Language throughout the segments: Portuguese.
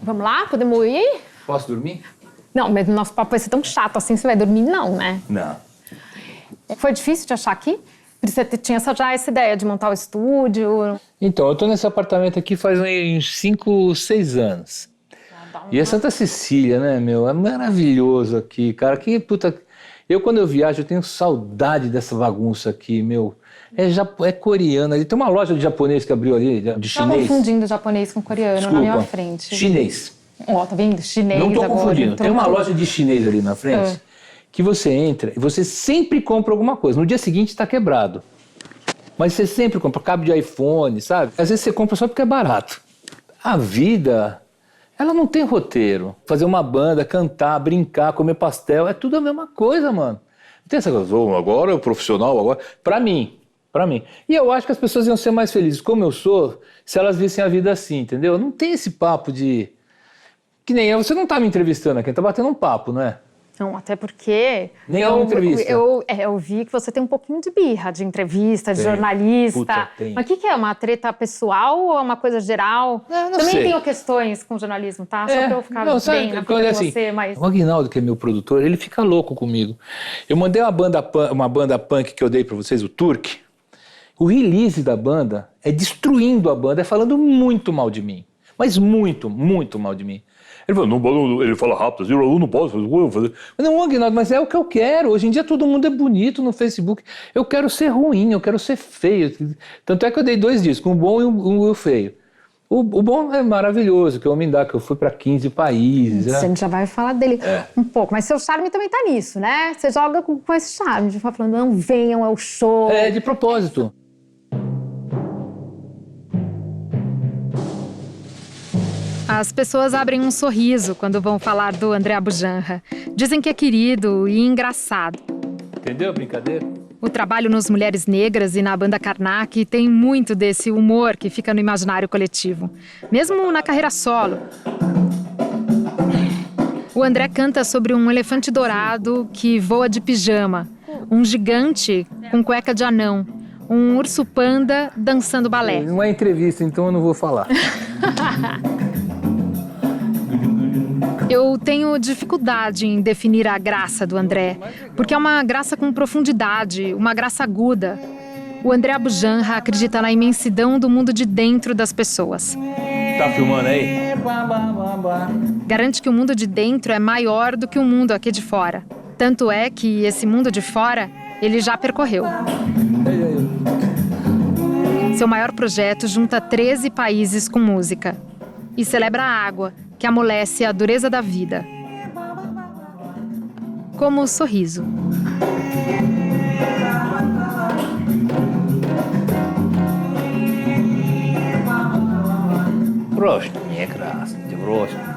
Vamos lá? Podemos ir? Posso dormir? Não, mas o nosso papo vai ser tão chato assim, você vai dormir não, né? Não. Foi difícil de achar aqui? Você tinha já essa ideia de montar o estúdio? Então, eu tô nesse apartamento aqui faz uns 5, 6 anos. E é Santa Cecília, né, meu? É maravilhoso aqui, cara. Que puta... Eu, quando eu viajo, eu tenho saudade dessa bagunça aqui, meu. É coreano. Ali tem uma loja de japonês que abriu ali, de chinês. Tá confundindo japonês com coreano. Desculpa, na minha frente. Chinês. Ó, tá vendo? Chinês Não tô agora. confundindo. Tem uma loja de chinês ali na frente que você entra e você sempre compra alguma coisa. No dia seguinte está quebrado. Mas você sempre compra cabo de iPhone, sabe? Às vezes você compra só porque é barato. A vida, ela não tem roteiro. Fazer uma banda, cantar, brincar, comer pastel, é tudo a mesma coisa, mano. Não tem essa coisa, agora é o profissional, agora... Pra mim. E eu acho que as pessoas iam ser mais felizes, como eu sou, se elas vissem a vida assim, entendeu? Não tem esse papo de... Que nem eu, você não tá me entrevistando aqui, tá batendo um papo, não é? Não, até porque... Nem é uma entrevista. Eu vi que você tem um pouquinho de birra de entrevista, de jornalista. Puta, tem. Mas o que é? Uma treta pessoal ou é uma coisa geral? Não Também sei. tenho questões com jornalismo, tá? Só pra eu ficar bem na quando vida assim, com você, mas... O Aguinaldo, que é meu produtor, ele fica louco comigo. Eu mandei uma banda punk que eu dei pra vocês, o Turk. O release da banda é destruindo a banda, é falando muito mal de mim. Mas muito, muito mal de mim. Ele falou, ele fala rápido, assim, eu não posso fazer. Mas não, Aguinaldo, mas é o que eu quero. Hoje em dia todo mundo é bonito no Facebook. Eu quero ser ruim, eu quero ser feio. Tanto é que eu dei 2 discos, um bom e um feio. O bom é maravilhoso, que é o Homem Dá, que eu fui para 15 países. A gente já vai falar dele um pouco, mas seu charme também tá nisso, né? Você joga com esse charme, de falar falando, não venham, é o show. É, de propósito. As pessoas abrem um sorriso quando vão falar do André Abujanra. Dizem que é querido e engraçado. Entendeu a brincadeira? O trabalho nos Mulheres Negras e na banda Karnak tem muito desse humor que fica no imaginário coletivo. Mesmo na carreira solo. O André canta sobre um elefante dourado que voa de pijama, um gigante com cueca de anão, um urso panda dançando balé. Não é entrevista, então eu não vou falar. Eu tenho dificuldade em definir a graça do André, porque é uma graça com profundidade, uma graça aguda. O André Abujanra acredita na imensidão do mundo de dentro das pessoas. Tá filmando aí? Garante que o mundo de dentro é maior do que o mundo aqui de fora. Tanto é que esse mundo de fora, ele já percorreu. Seu maior projeto junta 13 países com música e celebra a água, que amolece a dureza da vida. Como o sorriso. Groźnie, krasny, groźnie.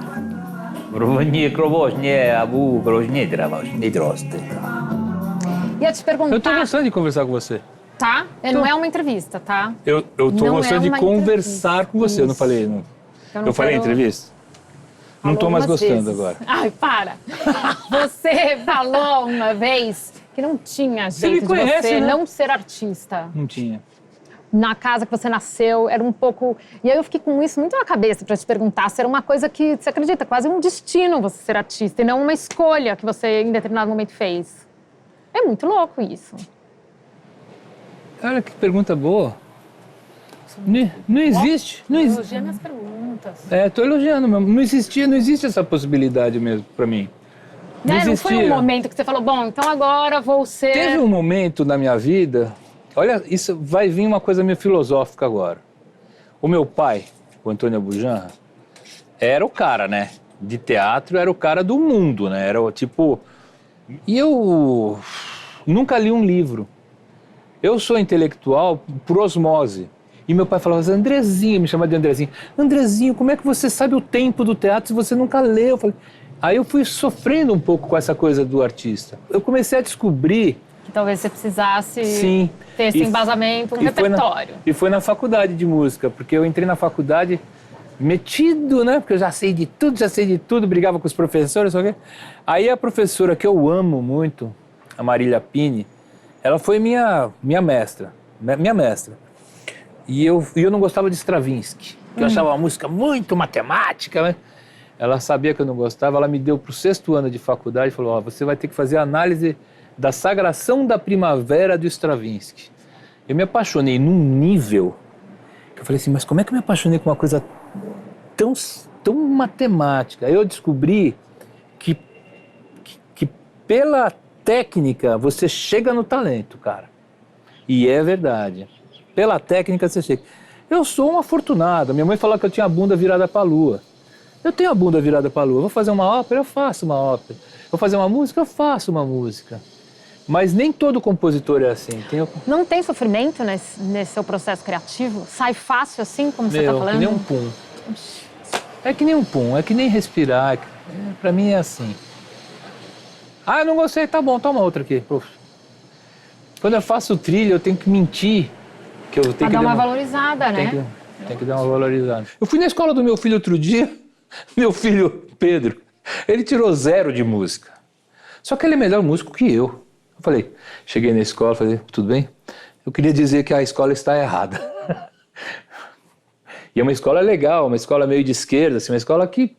Groźnie, krowoźnie, abu, groźnie, drawoźnie, drosty. Ia te perguntar... Eu tô gostando de conversar com você. Tá? Não é uma entrevista, tá? Eu tô Não gostando é de uma conversar com você. Eu não falei, não. Eu falei entrevista? Não tô mais gostando agora. Ai, para. Você falou uma vez que não tinha jeito de você não ser artista. Não tinha. Na casa que você nasceu, era um pouco... E aí eu fiquei com isso muito na cabeça pra te perguntar se era uma coisa que, você acredita, quase um destino você ser artista e não uma escolha que você em determinado momento fez. É muito louco isso. Olha que pergunta boa. Não existe. Não existe. Elogia minhas perguntas. Tô elogiando mesmo. Não existe essa possibilidade mesmo pra mim. Não foi um momento que você falou, bom, então agora vou ser... Teve um momento na minha vida... Olha, isso vai vir uma coisa meio filosófica agora. O meu pai, o Antônio Abujanra, era o cara, né? De teatro, era o cara do mundo, né? Era o tipo... E eu nunca li um livro. Eu sou intelectual por osmose. E meu pai falava assim, Andrezinho, me chamava de Andrezinho. Andrezinho, como é que você sabe o tempo do teatro se você nunca leu? Eu falei... Aí eu fui sofrendo um pouco com essa coisa do artista. Eu comecei a descobrir... Que talvez você precisasse Sim. ter esse embasamento, um repertório. E foi na faculdade de música, porque eu entrei na faculdade metido, né? Porque eu já sei de tudo, brigava com os professores, sabe o quê? Aí a professora que eu amo muito, a Marília Pini, ela foi minha mestra. E eu não gostava de Stravinsky, que eu achava uma música muito matemática, né? ela sabia que eu não gostava, ela me deu para o 6º ano de faculdade e falou, você vai ter que fazer a análise da Sagração da Primavera do Stravinsky. Eu me apaixonei num nível que eu falei assim, mas como é que eu me apaixonei com uma coisa tão matemática? Eu descobri que pela técnica você chega no talento, cara. E é verdade. Pela técnica você chega. Eu sou um afortunado. Minha mãe falava que eu tinha a bunda virada para a lua. Eu tenho a bunda virada para a lua. Eu vou fazer uma ópera, eu faço uma ópera. Vou fazer uma música, eu faço uma música. Mas nem todo compositor é assim. Não tem sofrimento nesse seu processo criativo? Sai fácil assim, como você está falando? Que nem um pum. É que nem um pum, é que nem respirar. Pra mim é assim. Eu não gostei, tá bom, toma outra aqui. Prof. Quando eu faço trilha, eu tenho que mentir. Que eu tenho pra que dar uma valorizada, né? Tem que dar uma valorizada. Eu fui na escola do meu filho outro dia, meu filho Pedro, ele tirou 0 de música. Só que ele é melhor músico que eu. Eu falei, cheguei na escola, falei, tudo bem? Eu queria dizer que a escola está errada. E é uma escola legal, uma escola meio de esquerda, assim, uma escola que...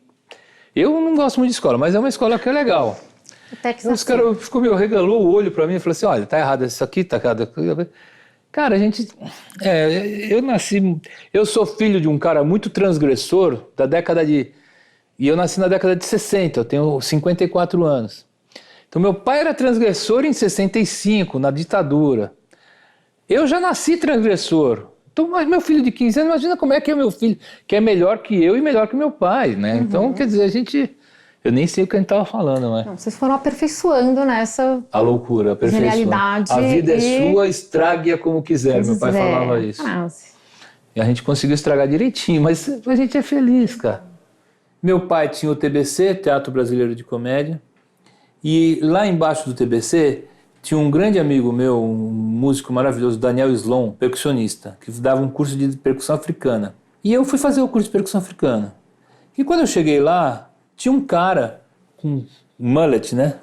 Eu não gosto muito de escola, mas é uma escola que é legal. Os caras regalou o olho pra mim e falou assim, olha, tá errado isso aqui, tá errado. Cara, eu sou filho de um cara muito transgressor e eu nasci na década de 60, eu tenho 54 anos. Então meu pai era transgressor em 65, na ditadura. Eu já nasci transgressor. Então, mas meu filho de 15 anos, imagina como é que é meu filho, que é melhor que eu e melhor que meu pai, né? Então, quer dizer, eu nem sei o que a gente estava falando, né? Não, vocês foram aperfeiçoando nessa... A loucura, a perfeição. Genialidade. A vida é sua, estrague-a como quiser. Meu pai falava isso. E a gente conseguiu estragar direitinho, mas a gente é feliz, cara. Meu pai tinha o TBC, Teatro Brasileiro de Comédia, e lá embaixo do TBC tinha um grande amigo meu, um músico maravilhoso, Daniel Slon, percussionista, que dava um curso de percussão africana. E eu fui fazer o curso de percussão africana. E quando eu cheguei lá, tinha um cara com mullet, né?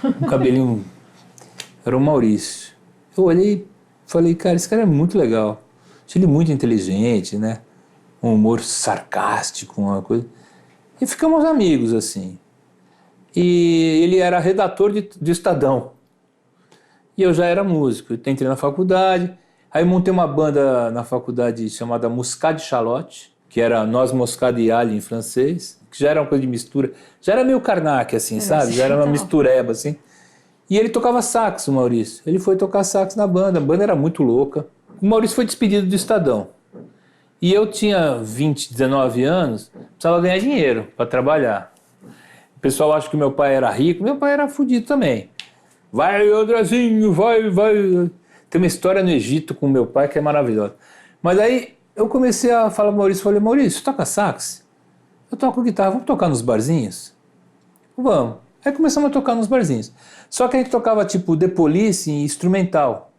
Um cabelinho... Era o Maurício. Eu olhei e falei, cara, esse cara é muito legal. Achei ele muito inteligente, né? Um humor sarcástico, uma coisa. E ficamos amigos, assim. E ele era redator de Estadão. E eu já era músico. Eu entrei na faculdade. Aí montei uma banda na faculdade chamada Muscat de Chalotte, que era Noz Moscada e Alho em francês, que já era uma coisa de mistura. Já era meio Karnak, assim, sabe? Já era uma mistureba, assim. E ele tocava sax, o Maurício. Ele foi tocar sax na banda. A banda era muito louca. O Maurício foi despedido do Estadão. E eu tinha 19 anos, precisava ganhar dinheiro para trabalhar. O pessoal acha que meu pai era rico. Meu pai era fudido também. Vai, Andrezinho, vai. Tem uma história no Egito com meu pai que é maravilhosa. Mas aí eu comecei a falar pro Maurício, falei, Maurício, toca sax? Eu toco guitarra, vamos tocar nos barzinhos? Vamos. Aí começamos a tocar nos barzinhos. Só que a gente tocava tipo The Police em instrumental.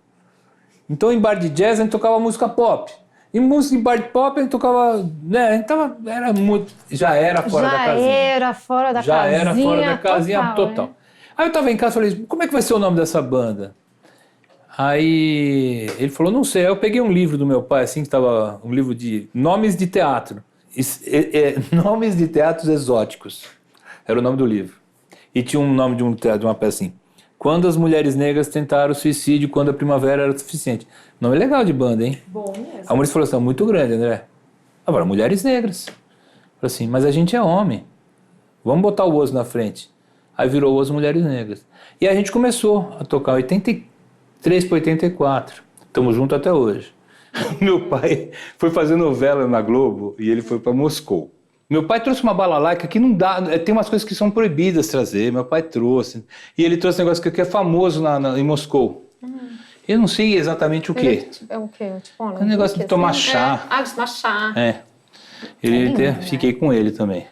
Então em bar de jazz a gente tocava música pop. Em bar de pop a gente tocava, né, a gente era muito, já era fora da casinha. Já era fora da casinha total. Aí eu tava em casa e falei, como é que vai ser o nome dessa banda? Aí ele falou, não sei. Aí eu peguei um livro do meu pai, assim, que tava um livro de nomes de teatro. Nomes de teatros exóticos. Era o nome do livro. E tinha um nome de uma peça assim. Quando as mulheres negras tentaram o suicídio, quando a primavera era o suficiente. Nome legal de banda, hein? Bom mesmo. A Maurício falou assim, muito grande, André. Agora, mulheres negras. Falei assim, mas a gente é homem. Vamos botar o osso na frente. Aí virou Os Mulheres Negras. E a gente começou a tocar 83 para 84. Estamos juntos até hoje. Meu pai foi fazer novela na Globo e ele foi para Moscou. Meu pai trouxe uma balalaica que não dá... Tem umas coisas que são proibidas trazer. Meu pai trouxe. E ele trouxe um negócio que é famoso em Moscou. Eu não sei exatamente o quê. É o quê? Tipo, um negócio de tomar chá. De tomar chá. Fiquei com ele também.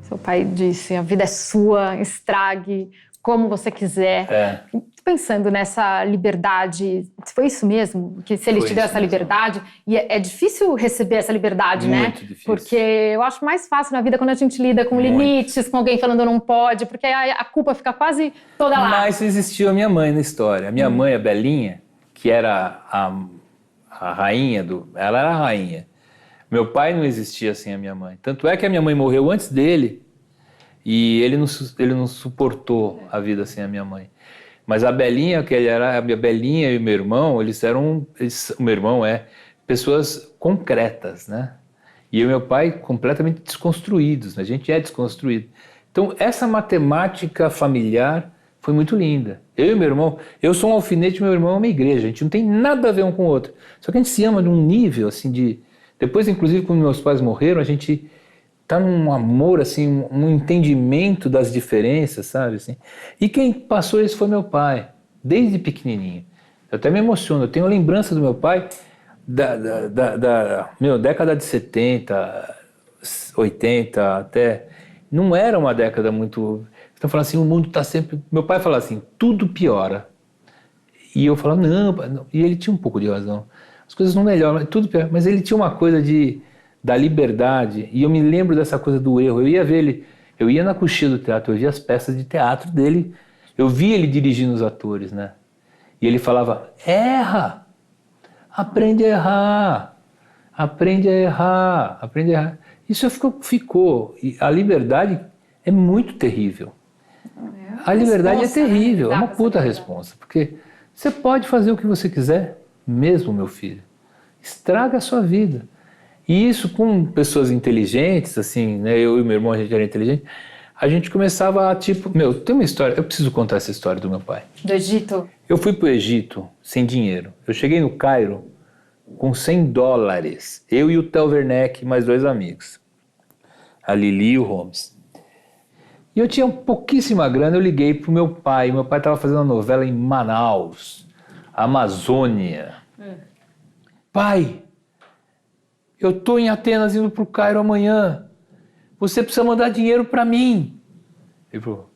Seu pai disse, a vida é sua, estrague como você quiser. Pensando nessa liberdade, foi isso mesmo? Que se ele te deu essa liberdade, e é difícil receber essa liberdade, né? Muito difícil. Porque eu acho mais fácil na vida quando a gente lida com limites, com alguém falando não pode, porque a culpa fica quase toda lá. Mas existiu a minha mãe na história. A minha mãe, a Belinha, que era a rainha ela era a rainha. Meu pai não existia sem a minha mãe. Tanto é que a minha mãe morreu antes dele e ele não suportou a vida sem a minha mãe. Mas a Belinha, a Belinha e o meu irmão, o meu irmão pessoas concretas, né? E o meu pai completamente desconstruídos, né? A gente é desconstruído. Então, essa matemática familiar foi muito linda. Eu e meu irmão, eu sou um alfinete, meu irmão é uma igreja. A gente não tem nada a ver um com o outro. Só que a gente se ama num nível, assim, de... Depois, inclusive, quando meus pais morreram, a gente tá num amor, assim, um entendimento das diferenças, sabe, assim. E quem passou isso foi meu pai, desde pequenininho. Eu até me emociono, eu tenho lembrança do meu pai década de 70, 80, até... Não era uma década muito... Então, falando assim, o mundo está sempre... Meu pai falava assim, tudo piora. E eu falava, não, pai, não. E ele tinha um pouco de razão. As coisas não melhoram, tudo pior. Mas ele tinha uma coisa da liberdade, e eu me lembro dessa coisa do erro. Eu ia ver ele, eu ia na coxia do teatro, eu via as peças de teatro dele, eu via ele dirigindo os atores, né? E ele falava, erra, aprende a errar, aprende a errar, aprende a errar. Isso ficou. E a liberdade é muito terrível. A liberdade é terrível, é uma puta responsa, porque você pode fazer o que você quiser, mesmo, meu filho. Estraga a sua vida. E isso com pessoas inteligentes, assim, né? Eu e meu irmão, a gente era inteligente, a gente começava a, tipo... tem uma história, eu preciso contar essa história do meu pai. Do Egito? Eu fui pro Egito sem dinheiro. Eu cheguei no Cairo com $100. Eu e o Theo Werneck, mais 2 amigos. A Lili e o Holmes. E eu tinha pouquíssima grana, eu liguei pro meu pai. Meu pai estava fazendo uma novela em Manaus, Amazônia. Pai, eu tô em Atenas indo pro Cairo amanhã. Você precisa mandar dinheiro para mim. Ele falou,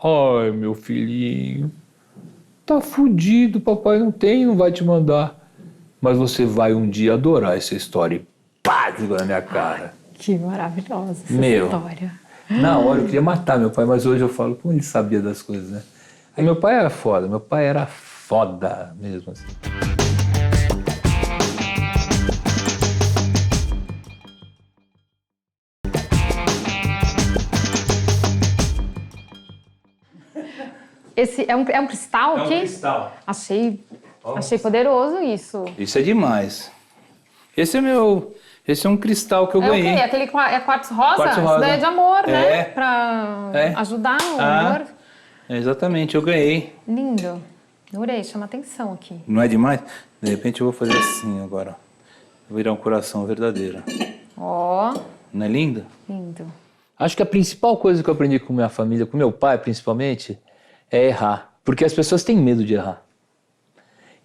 ai, meu filhinho, tá fudido, papai não vai te mandar. Mas você vai um dia adorar essa história. E pá, jogou na minha cara. Que maravilhosa essa história. Na hora eu queria matar meu pai, mas hoje eu falo como ele sabia das coisas, né? Aí meu pai era foda mesmo assim. Esse é um cristal aqui? É um cristal. Achei poderoso isso. Isso é demais. Esse é um cristal que eu ganhei. É o quê? Aquele quartzo rosa? Quartzo rosa. Isso daí é de amor, né? É. Pra ajudar o amor. Exatamente, eu ganhei. Lindo. Adorei, chama atenção aqui. Não é demais? De repente eu vou fazer assim agora. Vou virar um coração verdadeiro. Ó. Não é lindo? Lindo. Acho que a principal coisa que eu aprendi com minha família, com meu pai principalmente, é errar. Porque as pessoas têm medo de errar.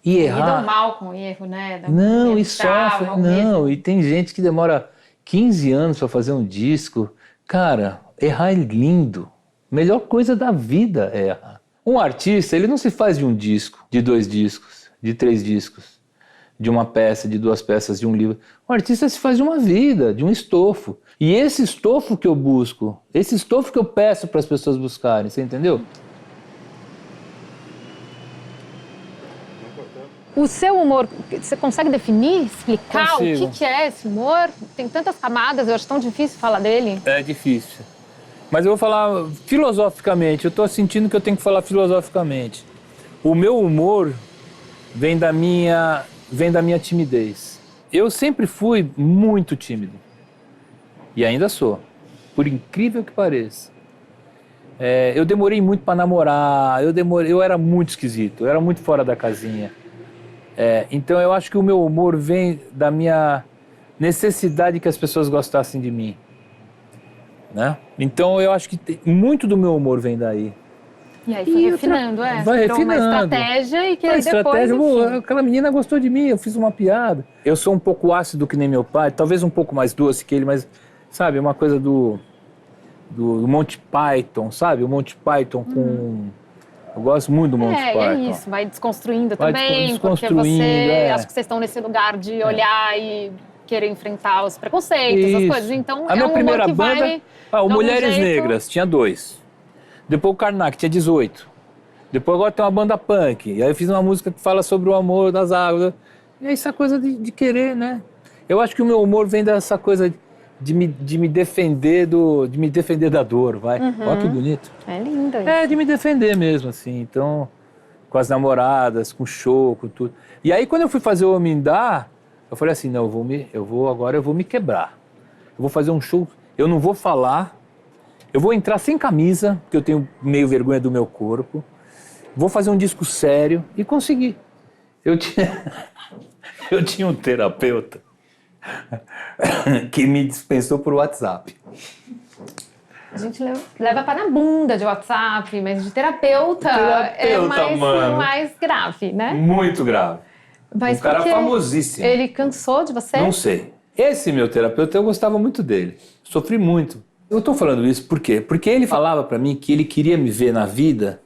E errar... E dão mal com o erro, né? Não, e sofre. Não, e tem gente que demora 15 anos para fazer um disco. Cara, errar é lindo. Melhor coisa da vida é errar. Um artista, ele não se faz de um disco, de 2 discos, de 3 discos, de uma peça, de 2 peças, de um livro. Um artista se faz de uma vida, de um estofo. E esse estofo que eu busco, esse estofo que eu peço para as pessoas buscarem, você entendeu? O seu humor, você consegue definir, explicar Consigo. o que é esse humor? Tem tantas camadas, eu acho tão difícil falar dele. É difícil. Mas eu vou falar filosoficamente, eu estou sentindo que eu tenho que falar filosoficamente. O meu humor vem da minha timidez. Eu sempre fui muito tímido. E ainda sou, por incrível que pareça. Eu demorei muito para namorar, eu era muito esquisito, eu era muito fora da casinha. Então eu acho que o meu humor vem da minha necessidade que as pessoas gostassem de mim, né? Então eu acho que muito do meu humor vem daí. E aí foi refinando, Vai refinando. Uma estratégia e que aí depois... enfim. Aquela menina gostou de mim, eu fiz uma piada. Eu sou um pouco ácido que nem meu pai, talvez um pouco mais doce que ele, mas, sabe, uma coisa do Monty Python, sabe? O Monty Python Eu gosto muito do Monty Python. É isso, vai desconstruindo Vai também, desconstruindo, porque você, é. acho que vocês estão nesse lugar de olhar e querer enfrentar os preconceitos, Isso. as coisas, então A minha humor primeira que banda, vai, o de algum Mulheres jeito. Negras, tinha 2. Depois o Karnak, tinha 18. Depois agora tem uma banda punk. E aí eu fiz uma música que fala sobre o amor das águas. E é essa coisa de querer, né? Eu acho que o meu humor vem dessa coisa de me defender de me defender da dor, vai. Olha que bonito. É lindo isso. É, de me defender mesmo, assim. Então, com as namoradas, com show, com tudo. E aí, quando eu fui fazer o Omindá, eu falei assim, não, agora eu vou me quebrar. Eu vou fazer um show, eu não vou falar, eu vou entrar sem camisa, porque eu tenho meio vergonha do meu corpo. Vou fazer um disco sério e consegui. Eu tinha um terapeuta que me dispensou por WhatsApp. A gente leva para a bunda de WhatsApp, mas de terapeuta é mais grave, né? Muito grave. Mas um cara porque famosíssimo. Ele cansou de você? Não sei. Esse meu terapeuta, eu gostava muito dele. Sofri muito. Eu tô falando isso por quê? Porque ele falava pra mim que ele queria me ver na vida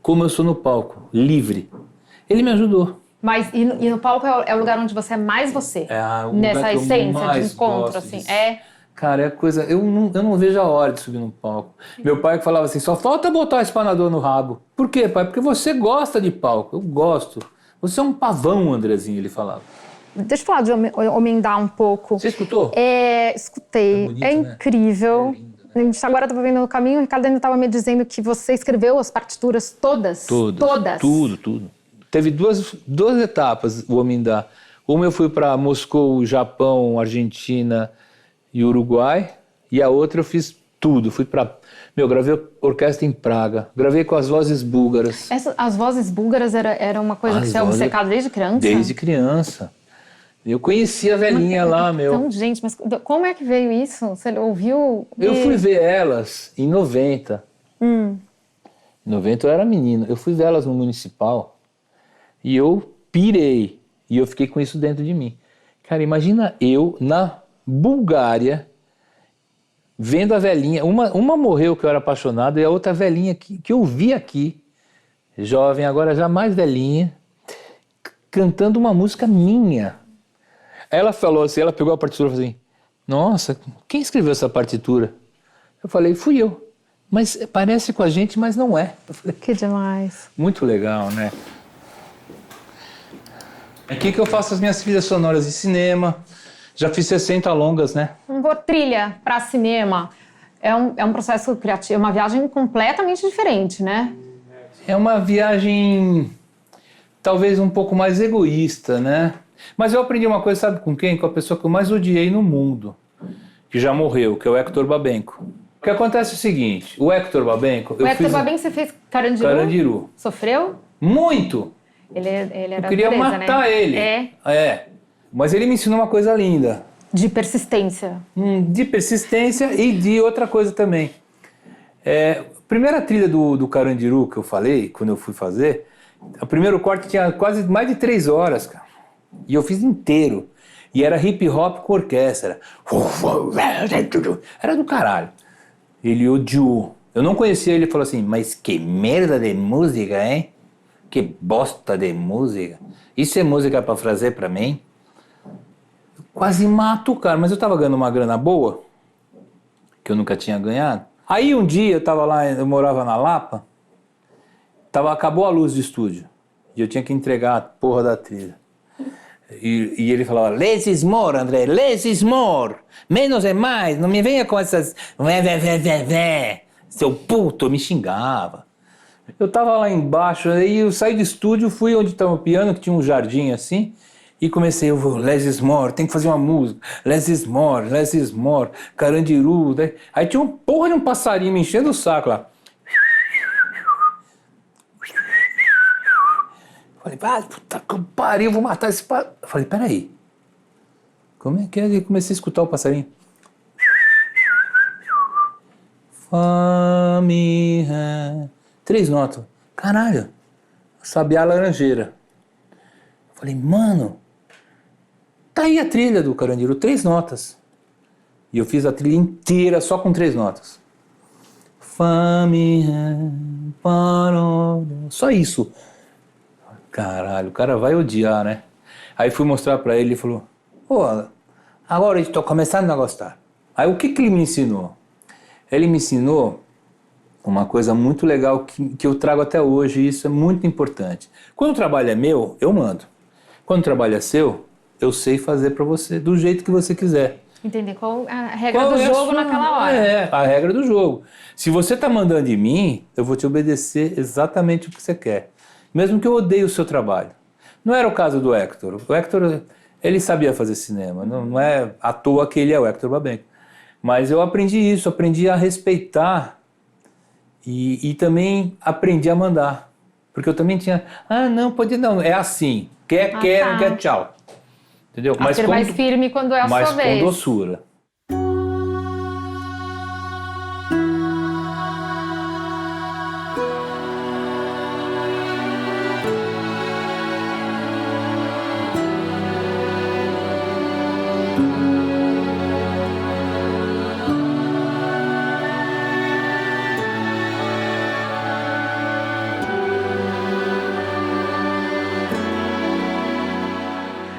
como eu sou no palco, livre. Ele me ajudou. Mas e no palco é o lugar onde você é mais você? Nessa essência de encontro, assim. Disso. Cara, é coisa... Eu não vejo a hora de subir no palco. Meu pai falava assim, só falta botar o espanador no rabo. Por quê, pai? Porque você gosta de palco. Eu gosto. Você é um pavão, Andrezinho, ele falava. Deixa eu falar de Omindá um pouco. Você escutou? Escutei. É bonito, é incrível. É lindo, né? A gente agora estava vendo no caminho, o Ricardo ainda estava me dizendo que você escreveu as partituras todas? Todas? Tudo. Teve duas etapas o Omindá. Uma eu fui para Moscou, Japão, Argentina e Uruguai. E a outra eu fiz tudo. Fui para... gravei orquestra em Praga. Gravei com as vozes búlgaras. As vozes búlgaras era uma coisa que você é obcecado desde criança? Desde criança. Eu conheci a velhinha lá, meu. Então, gente, mas como é que veio isso? Você ouviu? Eu fui ver elas em 90. Em 90 eu era menino. Eu fui ver elas no Municipal e eu pirei. E eu fiquei com isso dentro de mim. Cara, imagina eu na Bulgária vendo a velhinha. Uma morreu que eu era apaixonado e a outra velhinha que eu vi aqui, jovem, agora já mais velhinha, cantando uma música minha. Ela falou assim, ela pegou a partitura e falou assim, nossa, quem escreveu essa partitura? Eu falei, fui eu. Mas parece com a gente, mas não é. Eu falei, que demais. Muito legal, né? Aqui que eu faço as minhas trilhas sonoras de cinema. Já fiz 60 longas, né? Trilha para cinema é um processo criativo, é uma viagem completamente diferente, né? É uma viagem talvez um pouco mais egoísta, né? Mas eu aprendi uma coisa, sabe com quem? Com a pessoa que eu mais odiei no mundo, que já morreu, que é o Hector Babenco. O que acontece é o seguinte, o Hector Babenco... Babenco você fez Carandiru? Carandiru. Sofreu? Muito! Ele era eu queria dureza, matar né? ele. É. Mas ele me ensinou uma coisa linda. De persistência. De persistência e de outra coisa também. A primeira trilha do Carandiru que eu falei, quando eu fui fazer, o primeiro corte tinha quase mais de 3 horas, cara. E eu fiz inteiro. E era hip hop com orquestra. Era do caralho. Ele odiou. Eu não conhecia ele e falou assim, mas que merda de música, hein? Que bosta de música. Isso é música pra fazer pra mim? Eu quase mato o cara, mas eu tava ganhando uma grana boa, que eu nunca tinha ganhado. Aí um dia eu tava lá, eu morava na Lapa, acabou a luz do estúdio. E eu tinha que entregar a porra da trilha. E ele falava, less is more, André, less is more. Menos é mais, não me venha com essas... Seu puto, me xingava. Eu tava lá embaixo, aí eu saí do estúdio, fui onde estava o piano, que tinha um jardim assim, e comecei, eu vou, less is more, tem que fazer uma música, less is more, Carandiru, né? Aí tinha uma porra de um passarinho me enchendo o saco lá. Falei, puta que pariu, vou matar esse passarinho. Falei, peraí, como é que é? E comecei a escutar o passarinho. Fome, 3 notas. Caralho, Sabiá Laranjeira. Falei, mano, tá aí a trilha do Carandiru, 3 notas. E eu fiz a trilha inteira só com 3 notas. Só isso. Caralho, o cara vai odiar, né? Aí fui mostrar pra ele e falou, pô, agora eu estou começando a gostar. Aí o que ele me ensinou? Ele me ensinou uma coisa muito legal que eu trago até hoje, e isso é muito importante. Quando o trabalho é meu, eu mando. Quando o trabalho é seu, eu sei fazer pra você, do jeito que você quiser. Entender qual a regra do jogo naquela hora. É, a regra do jogo. Se você tá mandando em mim, eu vou te obedecer exatamente o que você quer. Mesmo que eu odeie o seu trabalho. Não era o caso do Hector. O Hector, ele sabia fazer cinema. Não é à toa que ele é o Hector Babenco. Mas eu aprendi isso, aprendi a respeitar e também aprendi a mandar. Porque eu também tinha, não, pode não, é assim. Quer, não quer, tchau. Entendeu? Mas ser mais firme quando é a sua vez. Mas com doçura.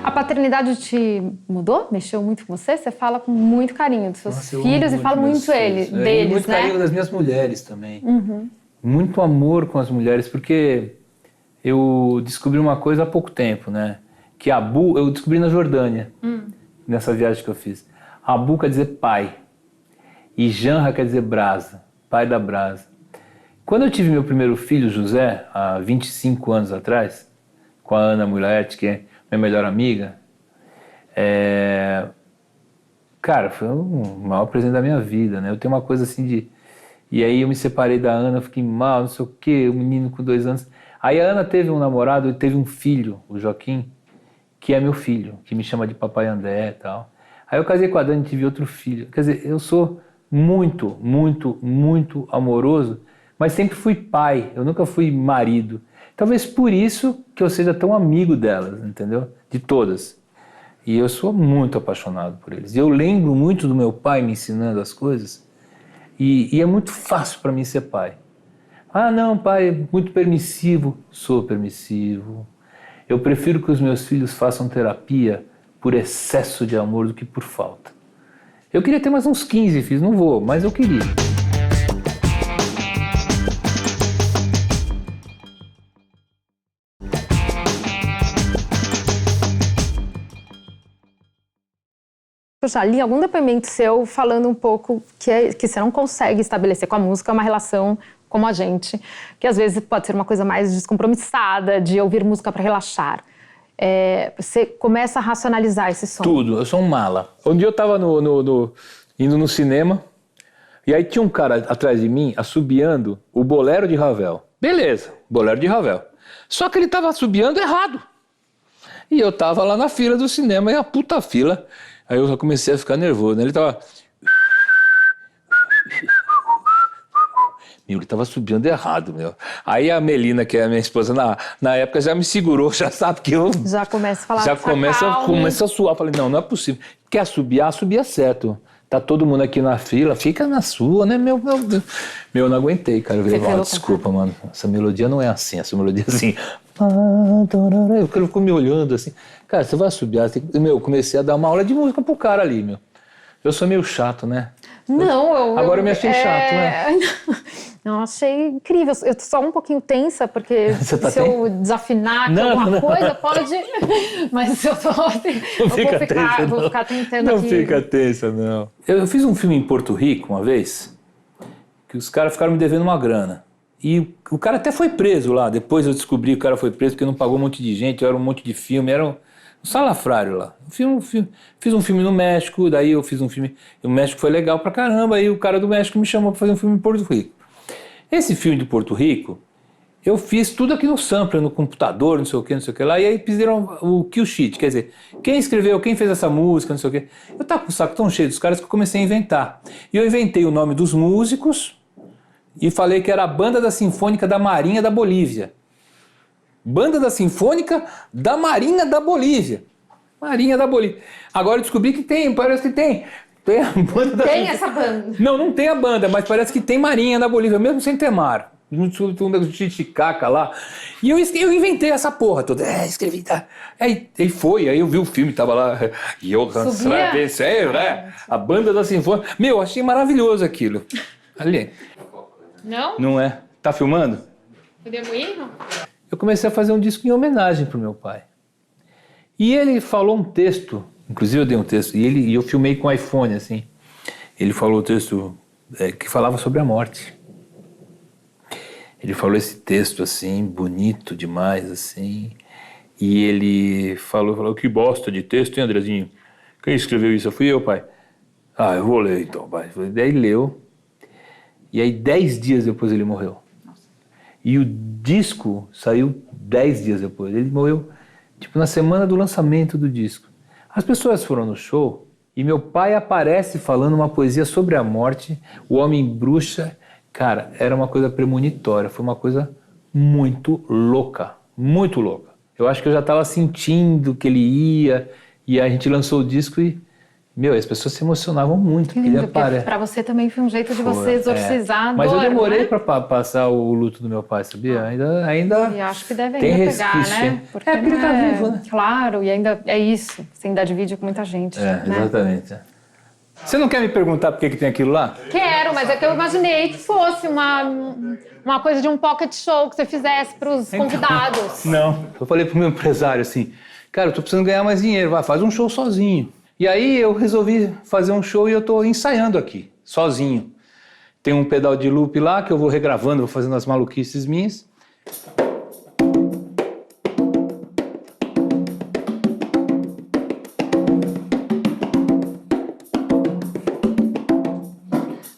A paternidade te mudou? Mexeu muito com você? Você fala com muito carinho dos seus filhos e fala muito deles, muito né? carinho das minhas mulheres também. Muito amor com as mulheres, porque eu descobri uma coisa há pouco tempo, né? Que Abu, eu descobri na Jordânia, nessa viagem que eu fiz. Abu quer dizer pai. E Janra quer dizer brasa, pai da brasa. Quando eu tive meu primeiro filho, José, há 25 anos atrás, com a Ana Mulete, que é minha melhor amiga, cara, foi o maior presente da minha vida, né? Eu tenho uma coisa assim de... E aí eu me separei da Ana, fiquei mal, não sei o quê, um menino com 2 anos. Aí a Ana teve um namorado e teve um filho, o Joaquim, que é meu filho, que me chama de Papai André e tal. Aí eu casei com a Dani e tive outro filho. Quer dizer, eu sou muito, muito, muito amoroso, mas sempre fui pai, eu nunca fui marido. Talvez por isso que eu seja tão amigo delas, entendeu? De todas. E eu sou muito apaixonado por eles. E eu lembro muito do meu pai me ensinando as coisas. E é muito fácil para mim ser pai. Não, pai, é muito permissivo. Sou permissivo. Eu prefiro que os meus filhos façam terapia por excesso de amor do que por falta. Eu queria ter mais uns 15 filhos, não vou, mas eu queria. Eu já li algum depoimento seu falando um pouco que você não consegue estabelecer com a música uma relação como a gente, que às vezes pode ser uma coisa mais descompromissada, de ouvir música para relaxar. Você começa a racionalizar esse som. Tudo, eu sou um mala. Um dia eu estava indo no cinema, e aí tinha um cara atrás de mim assobiando o Bolero de Ravel. Beleza, Bolero de Ravel. Só que ele estava assobiando errado. E eu estava lá na fila do cinema, e a puta fila... Aí eu já comecei a ficar nervoso, né? Ele tava... Ele tava subindo errado, meu. Aí a Melina, que é a minha esposa, na época já me segurou, já sabe que eu... Já começa a falar... Já começa a suar. Falei, não é possível. Quer assobiar certo. Tá todo mundo aqui na fila, fica na sua, né? Meu, eu não aguentei, cara. Eu falei, desculpa, mano. Essa melodia não é assim. Essa melodia é assim... O cara ficou me olhando assim. Cara, você vai assobiar. Eu comecei a dar uma aula de música pro cara ali, meu. Eu sou meio chato, né? Não, Agora eu me achei chato, né? Não, achei incrível. Eu tô só um pouquinho tensa, porque tá se eu desafinar aqui alguma coisa, pode... Mas eu tô... Vou ficar tentando aqui. Não fica tensa, não. Eu fiz um filme em Porto Rico uma vez, que os caras ficaram me devendo uma grana. E o cara até foi preso lá. Depois eu descobri que o cara foi preso porque não pagou um monte de gente, era um monte de filme, era um salafrário lá. Fiz um filme no México, daí eu fiz um filme... O México foi legal pra caramba, aí o cara do México me chamou pra fazer um filme em Porto Rico. Esse filme de Porto Rico, eu fiz tudo aqui no sampler, no computador, não sei o que lá, e aí fizeram o kill sheet, quer dizer, quem escreveu, quem fez essa música, não sei o que. Eu tava com o saco tão cheio dos caras que eu comecei a inventar. E eu inventei o nome dos músicos e falei que era a Banda da Sinfônica da Marinha da Bolívia. Banda da Sinfônica da Marinha da Bolívia. Marinha da Bolívia. Agora eu descobri que tem, parece que tem Tem a banda da Tem Sinfônica. essa banda. Não tem a banda, mas parece que tem marinha na Bolívia, mesmo sem ter mar. Um Titicaca lá. E eu inventei essa porra toda. Escrevi. Tá. Aí eu vi o filme, tava lá. Johann Stravinsky, né? A banda da Sinfônica. Meu, achei maravilhoso aquilo. Ali. Não? Não é? Tá filmando? Podemos ir? Eu comecei a fazer um disco em homenagem pro meu pai. E ele falou um texto, inclusive eu dei um texto, e eu filmei com iPhone, assim. Ele falou o texto que falava sobre a morte. Ele falou esse texto, assim, bonito demais, assim. E ele falou, que bosta de texto, hein, Andrezinho? Quem escreveu isso? Fui eu, pai. Ah, eu vou ler, então, pai. Daí leu. E aí, 10 dias depois ele morreu. Nossa. E o disco saiu 10 dias depois. Ele morreu, tipo, na semana do lançamento do disco. As pessoas foram no show e meu pai aparece falando uma poesia sobre a morte, o homem bruxa. Cara, era uma coisa premonitória, foi uma coisa muito louca, muito louca. Eu acho que eu já estava sentindo que ele ia, e a gente lançou o disco e, as pessoas se emocionavam muito. Que lindo, porque pra você também foi um jeito de você exorcizar a dor, mas eu demorei né? para passar o luto do meu pai, sabia? Ainda e acho que deve tem ainda resquício, pegar, né? Porque ele tá vivo, né? Claro, e ainda é isso, você ainda divide com muita gente, né? Exatamente. Você não quer me perguntar por que tem aquilo lá? Quero, mas é que eu imaginei que fosse uma coisa de um pocket show que você fizesse para os convidados. Não. Eu falei pro meu empresário assim, cara, eu tô precisando ganhar mais dinheiro, faz um show sozinho. E aí eu resolvi fazer um show e eu tô ensaiando aqui, sozinho. Tem um pedal de loop lá que eu vou regravando, vou fazendo as maluquices minhas.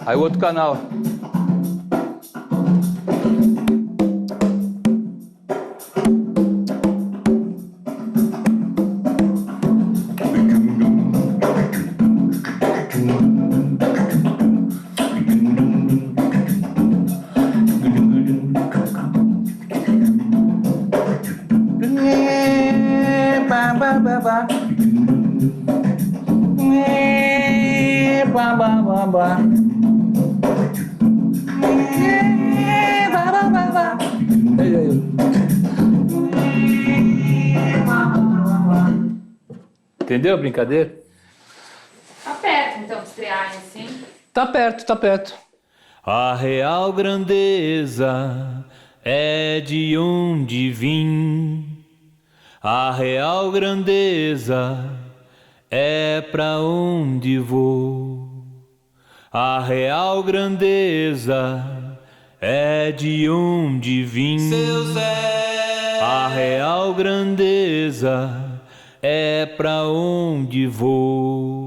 Aí o outro canal. Entendeu a brincadeira? Tá perto, então, de estrear assim. Tá perto, tá perto. A real grandeza é de onde vim. A real grandeza é pra onde vou. A real grandeza é de onde vim. Seu Zé. A real grandeza é pra onde vou.